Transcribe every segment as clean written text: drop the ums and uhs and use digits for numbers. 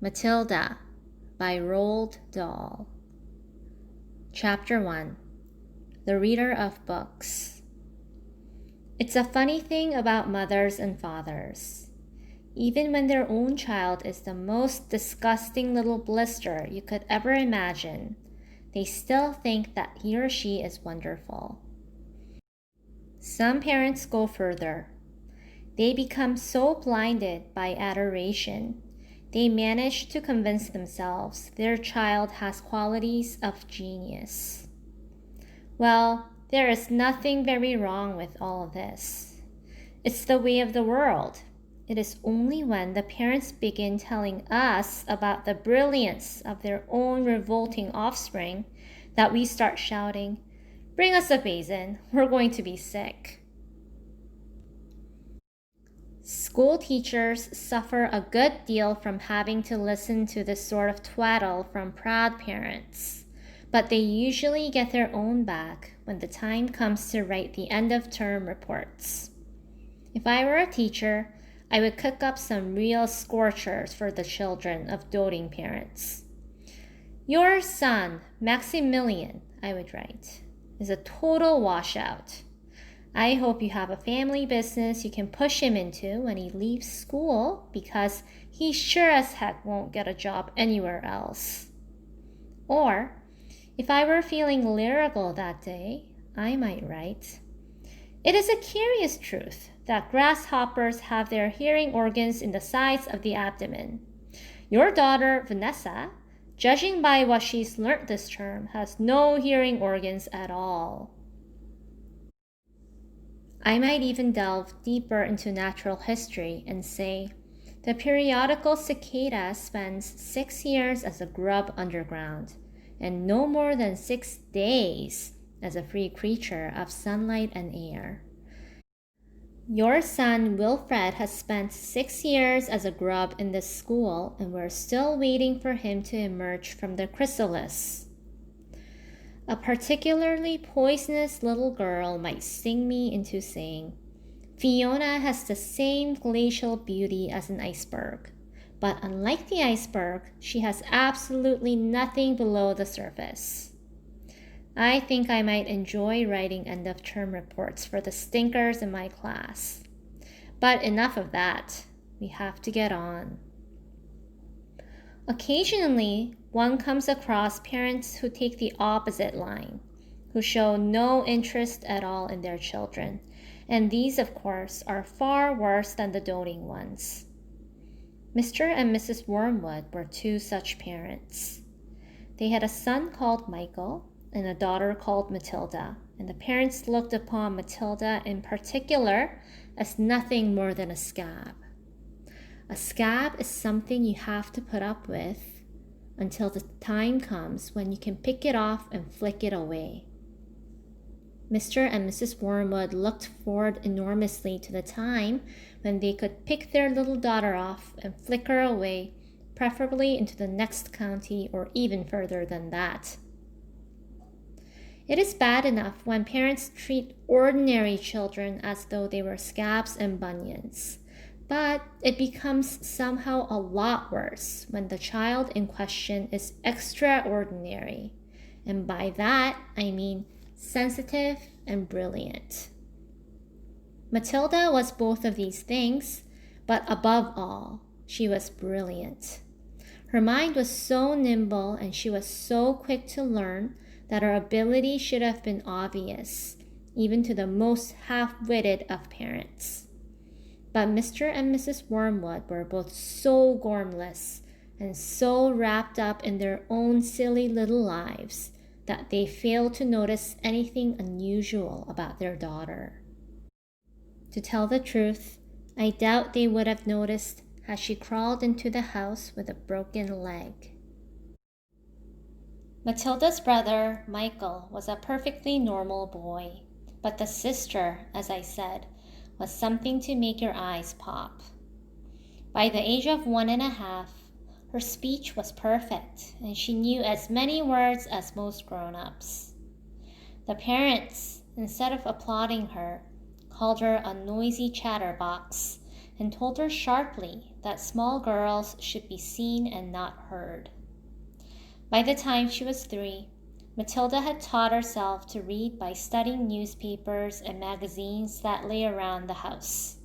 Matilda by Roald Dahl. Chapter 1. The Reader of Books. It's a funny thing about mothers and fathers. Even when their own child is the most disgusting little blister you could ever imagine, they still think that he or she is wonderful. Some parents go further. They become so blinded by adoration, they manage to convince themselves their child has qualities of genius. Well, there is nothing very wrong with all of this. It's the way of the world. It is only when the parents begin telling us about the brilliance of their own revolting offspring that we start shouting, "Bring us a basin, we're going to be sick." School teachers suffer a good deal from having to listen to this sort of twaddle from proud parents, but they usually get their own back when the time comes to write the end-of-term reports. If I were a teacher, I would cook up some real scorchers for the children of doting parents. "Your son, Maximilian," I would write, "is a total washout. I hope you have a family business you can push him into when he leaves school, because he sure as heck won't get a job anywhere else." Or, if I were feeling lyrical that day, I might write, "It is a curious truth that grasshoppers have their hearing organs in the sides of the abdomen. Your daughter, Vanessa, judging by what she's learnt this term, has no hearing organs at all." I might even delve deeper into natural history and say, the periodical cicada spends 6 years as a grub underground, and no more than 6 days as a free creature of sunlight and air. Your son Wilfred has spent 6 years as a grub in this school, and we're still waiting for him to emerge from the chrysalis. A particularly poisonous little girl might sting me into saying, "Fiona has the same glacial beauty as an iceberg, but unlike the iceberg, she has absolutely nothing below the surface." I think I might enjoy writing end-of-term reports for the stinkers in my class. But enough of that. We have to get on. Occasionally, one comes across parents who take the opposite line, who show no interest at all in their children, and these, of course, are far worse than the doting ones. Mr. and Mrs. Wormwood were two such parents. They had a son called Michael and a daughter called Matilda, and the parents looked upon Matilda in particular as nothing more than a scab. A scab is something you have to put up with until the time comes when you can pick it off and flick it away. Mr. and Mrs. Wormwood looked forward enormously to the time when they could pick their little daughter off and flick her away, preferably into the next county or even further than that. It is bad enough when parents treat ordinary children as though they were scabs and bunions. But it becomes somehow a lot worse when the child in question is extraordinary. And by that, I mean sensitive and brilliant. Matilda was both of these things, but above all, she was brilliant. Her mind was so nimble and she was so quick to learn that her ability should have been obvious, even to the most half-witted of parents. But Mr. and Mrs. Wormwood were both so gormless and so wrapped up in their own silly little lives that they failed to notice anything unusual about their daughter. To tell the truth, I doubt they would have noticed had she crawled into the house with a broken leg. Matilda's brother, Michael, was a perfectly normal boy, but the sister, as I said, was something to make your eyes pop. By the age of 1.5, her speech was perfect, and she knew as many words as most grown-ups. The parents, instead of applauding her, called her a noisy chatterbox and told her sharply that small girls should be seen and not heard. By the time she was 3, Matilda had taught herself to read by studying newspapers and magazines that lay around the house.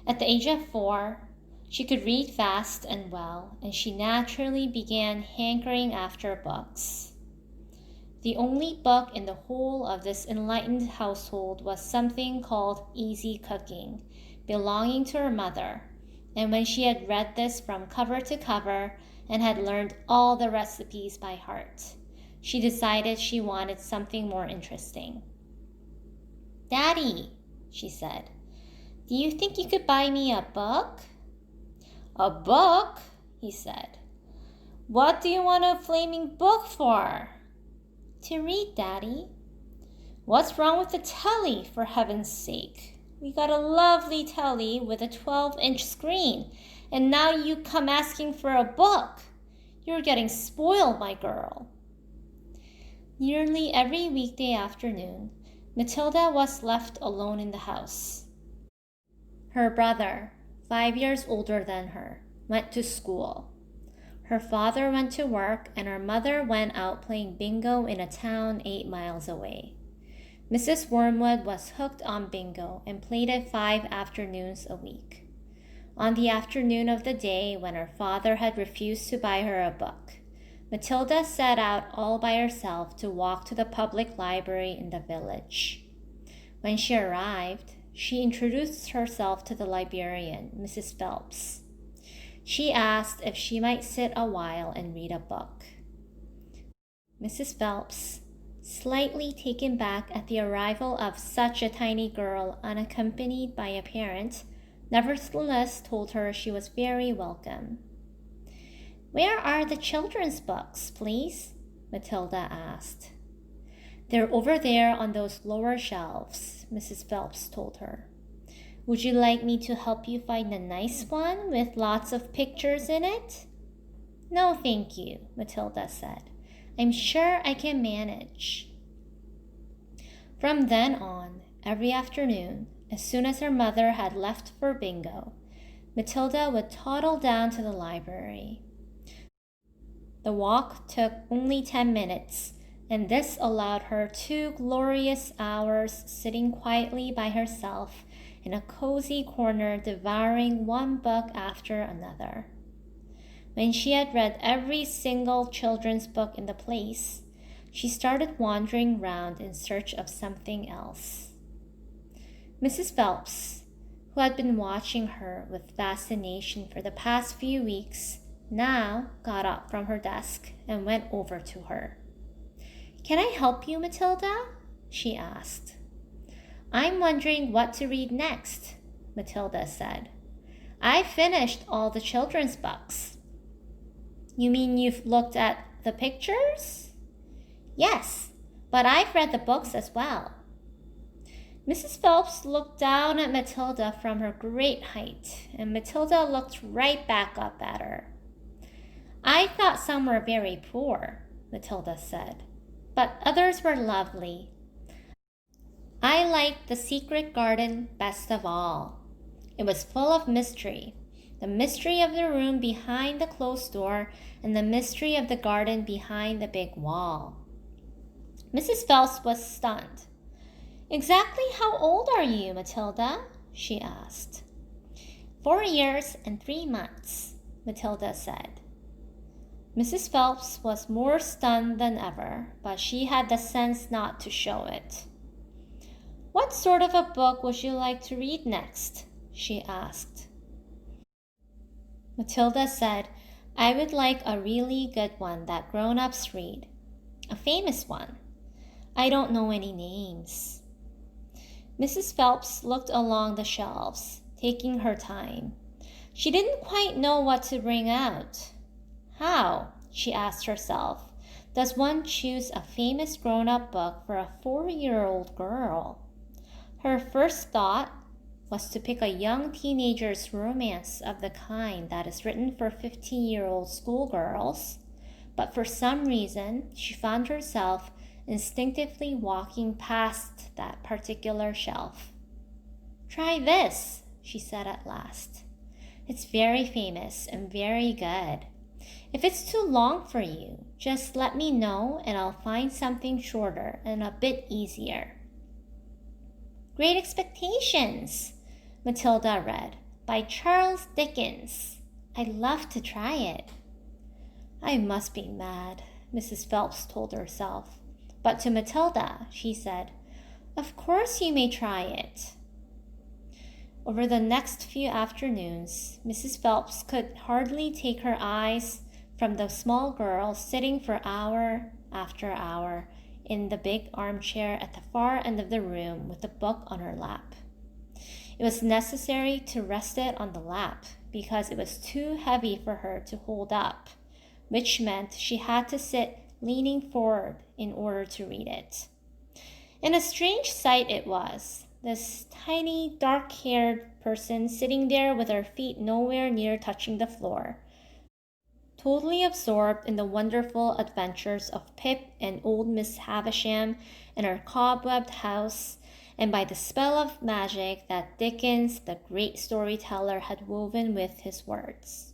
At the age of 4, she could read fast and well, and she naturally began hankering after books. The only book in the whole of this enlightened household was something called Easy Cooking, belonging to her mother, and when she had read this from cover to cover and had learned all the recipes by heart, she decided she wanted something more interesting. "Daddy," she said, "do you think you could buy me a book?" "A book?" he said. "What do you want a flaming book for?" "To read, Daddy." "What's wrong with the telly, for heaven's sake? We got a lovely telly with a 12-inch screen, and now you come asking for a book. You're getting spoiled, my girl." Nearly every weekday afternoon, Matilda was left alone in the house. Her brother, 5 years older than her, went to school. Her father went to work, and her mother went out playing bingo in a town 8 miles away. Mrs. Wormwood was hooked on bingo and played it 5 afternoons a week. On the afternoon of the day when her father had refused to buy her a book, Matilda set out all by herself to walk to the public library in the village. When she arrived, she introduced herself to the librarian, Mrs. Phelps. She asked if she might sit a while and read a book. Mrs. Phelps, slightly taken back at the arrival of such a tiny girl unaccompanied by a parent, nevertheless told her she was very welcome. "Where are the children's books, please?" Matilda asked. "They're over there on those lower shelves," Mrs. Phelps told her. "Would you like me to help you find a nice one with lots of pictures in it?" "No, thank you," Matilda said. "I'm sure I can manage." From then on, every afternoon, as soon as her mother had left for bingo, Matilda would toddle down to the library. The walk took only 10 minutes, and this allowed her 2 glorious hours sitting quietly by herself in a cozy corner devouring one book after another. When she had read every single children's book in the place, she started wandering round in search of something else. Mrs. Phelps, who had been watching her with fascination for the past few weeks, now got up from her desk and went over to her. "Can I help you, Matilda?" she asked. "I'm wondering what to read next," Matilda said. "I've finished all the children's books." "You mean you've looked at the pictures?" "Yes, but I've read the books as well." Mrs. Phelps looked down at Matilda from her great height, and Matilda looked right back up at her. "I thought some were very poor," Matilda said, "but others were lovely. I liked The Secret Garden best of all. It was full of mystery, the mystery of the room behind the closed door and the mystery of the garden behind the big wall." Mrs. Phelps was stunned. "Exactly how old are you, Matilda?" she asked. 4 years and 3 months, Matilda said. Mrs. Phelps was more stunned than ever, but she had the sense not to show it. "What sort of a book would you like to read next?" she asked. Matilda said, "I would like a really good one that grown-ups read. A famous one. I don't know any names." Mrs. Phelps looked along the shelves, taking her time. She didn't quite know what to bring out. How, she asked herself, does one choose a famous grown-up book for a 4-year-old girl? Her first thought was to pick a young teenager's romance of the kind that is written for 15-year-old schoolgirls, but for some reason she found herself instinctively walking past that particular shelf. "Try this," she said at last. It's very famous and very good. If it's too long for you, just let me know and I'll find something shorter and a bit easier. Great Expectations, Matilda read, by Charles Dickens. I'd love to try it. I must be mad, Mrs. Phelps told herself. But to Matilda, she said, Of course you may try it. Over the next few afternoons, Mrs. Phelps could hardly take her eyes from the small girl sitting for hour after hour in the big armchair at the far end of the room with a book on her lap. It was necessary to rest it on the lap because it was too heavy for her to hold up, which meant she had to sit leaning forward in order to read it. And a strange sight it was, this tiny, dark-haired person sitting there with her feet nowhere near touching the floor, totally absorbed in the wonderful adventures of Pip and old Miss Havisham and her cobwebbed house, and by the spell of magic that Dickens, the great storyteller, had woven with his words.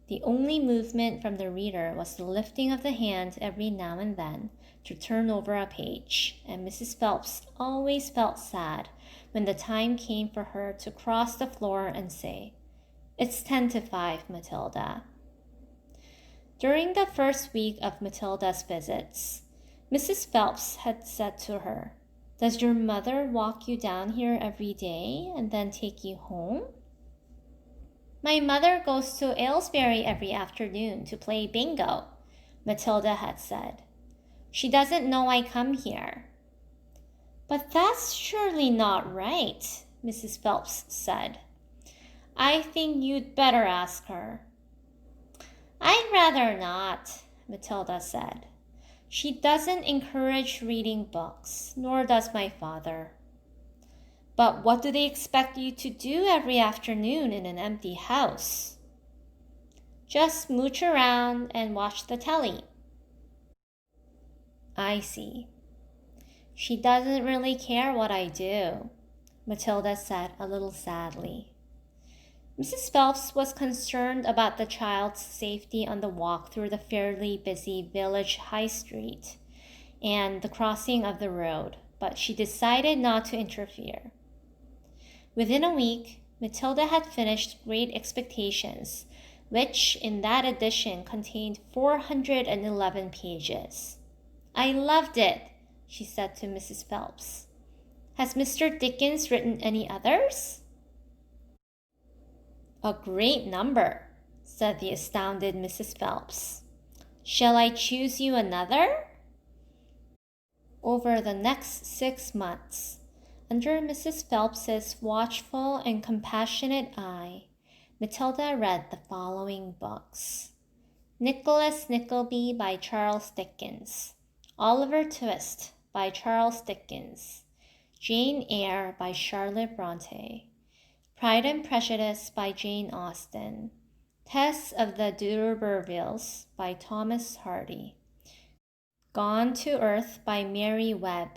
The only movement from the reader was the lifting of the hand every now and then to turn over a page, and Mrs. Phelps always felt sad when the time came for her to cross the floor and say, It's 4:50, Matilda. During the first week of Matilda's visits, Mrs. Phelps had said to her, Does your mother walk you down here every day and then take you home? My mother goes to Aylesbury every afternoon to play bingo, Matilda had said. She doesn't know I come here. But that's surely not right, Mrs. Phelps said. I think you'd better ask her. I'd rather not, Matilda said. She doesn't encourage reading books, nor does my father. But what do they expect you to do every afternoon in an empty house? Just mooch around and watch the telly. I see. She doesn't really care what I do, Matilda said a little sadly. Mrs. Phelps was concerned about the child's safety on the walk through the fairly busy village high street and the crossing of the road, but she decided not to interfere. Within a week, Matilda had finished Great Expectations, which in that edition contained 411 pages. I loved it, she said to Mrs. Phelps. Has Mr. Dickens written any others? A great number, said the astounded Mrs. Phelps. Shall I choose you another? Over the next 6 months, under Mrs. Phelps's watchful and compassionate eye, Matilda read the following books. Nicholas Nickleby by Charles Dickens, Oliver Twist by Charles Dickens, Jane Eyre by Charlotte Bronte, Pride and Prejudice by Jane Austen, Tess of the D'Urbervilles by Thomas Hardy, Gone to Earth by Mary Webb,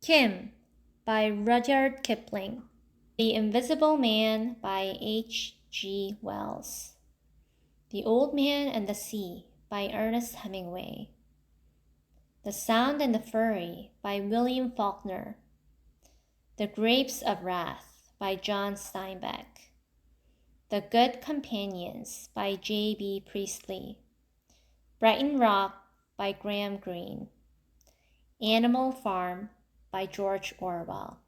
Kim by Rudyard Kipling, The Invisible Man by H.G. Wells, The Old Man and the Sea by Ernest Hemingway, The Sound and the Fury by William Faulkner, The Grapes of Wrath by John Steinbeck, The Good Companions by J.B. Priestley, Brighton Rock by Graham Greene, Animal Farm by George Orwell.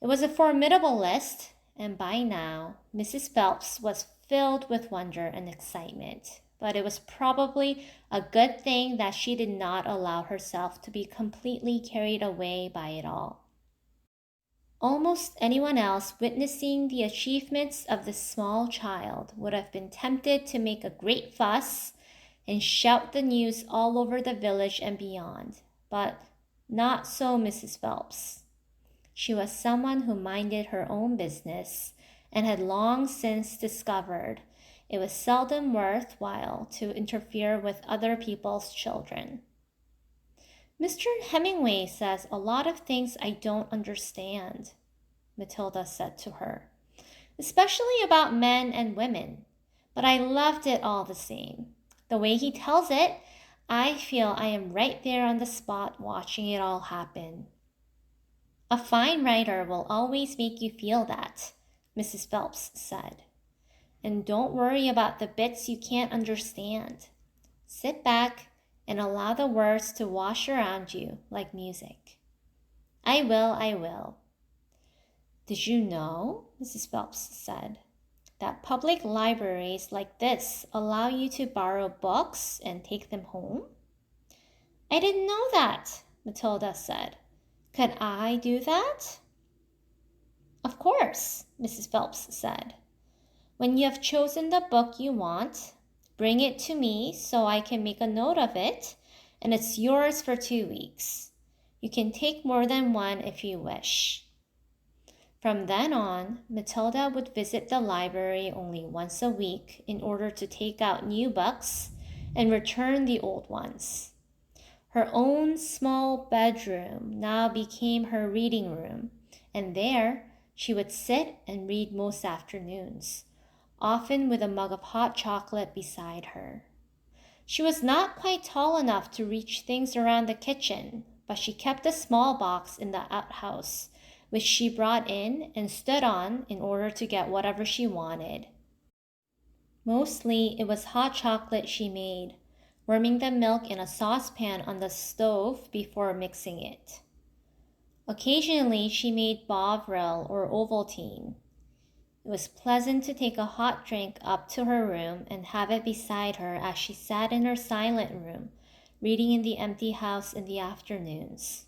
It was a formidable list, and by now Mrs. Phelps was filled with wonder and excitement, but it was probably a good thing that she did not allow herself to be completely carried away by it all. Almost anyone else witnessing the achievements of this small child would have been tempted to make a great fuss and shout the news all over the village and beyond, but not so Mrs. Phelps. She was someone who minded her own business and had long since discovered it was seldom worthwhile to interfere with other people's children. Mr. Hemingway says a lot of things I don't understand, Matilda said to her, especially about men and women. But I loved it all the same. The way he tells it, I feel I am right there on the spot watching it all happen. A fine writer will always make you feel that, Mrs. Phelps said. And don't worry about the bits you can't understand. Sit back and allow the words to wash around you like music. I will. Did you know, Mrs. Phelps said, that public libraries like this allow you to borrow books and take them home? I didn't know that, Matilda said. Could I do that? Of course, Mrs. Phelps said. When you have chosen the book you want, bring it to me so I can make a note of it, and it's yours for 2 weeks. You can take more than one if you wish. From then on, Matilda would visit the library only once a week in order to take out new books and return the old ones. Her own small bedroom now became her reading room, and there she would sit and read most afternoons, often with a mug of hot chocolate beside her. She was not quite tall enough to reach things around the kitchen, but she kept a small box in the outhouse, which she brought in and stood on in order to get whatever she wanted. Mostly it was hot chocolate she made, warming the milk in a saucepan on the stove before mixing it. Occasionally she made Bovril or Ovaltine. It was pleasant to take a hot drink up to her room and have it beside her as she sat in her silent room, reading in the empty house in the afternoons.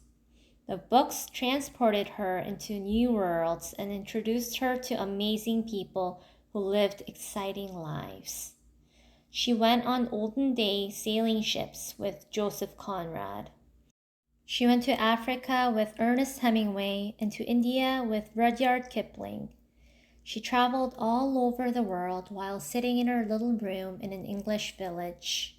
The books transported her into new worlds and introduced her to amazing people who lived exciting lives. She went on olden day sailing ships with Joseph Conrad. She went to Africa with Ernest Hemingway and to India with Rudyard Kipling. She traveled all over the world while sitting in her little room in an English village.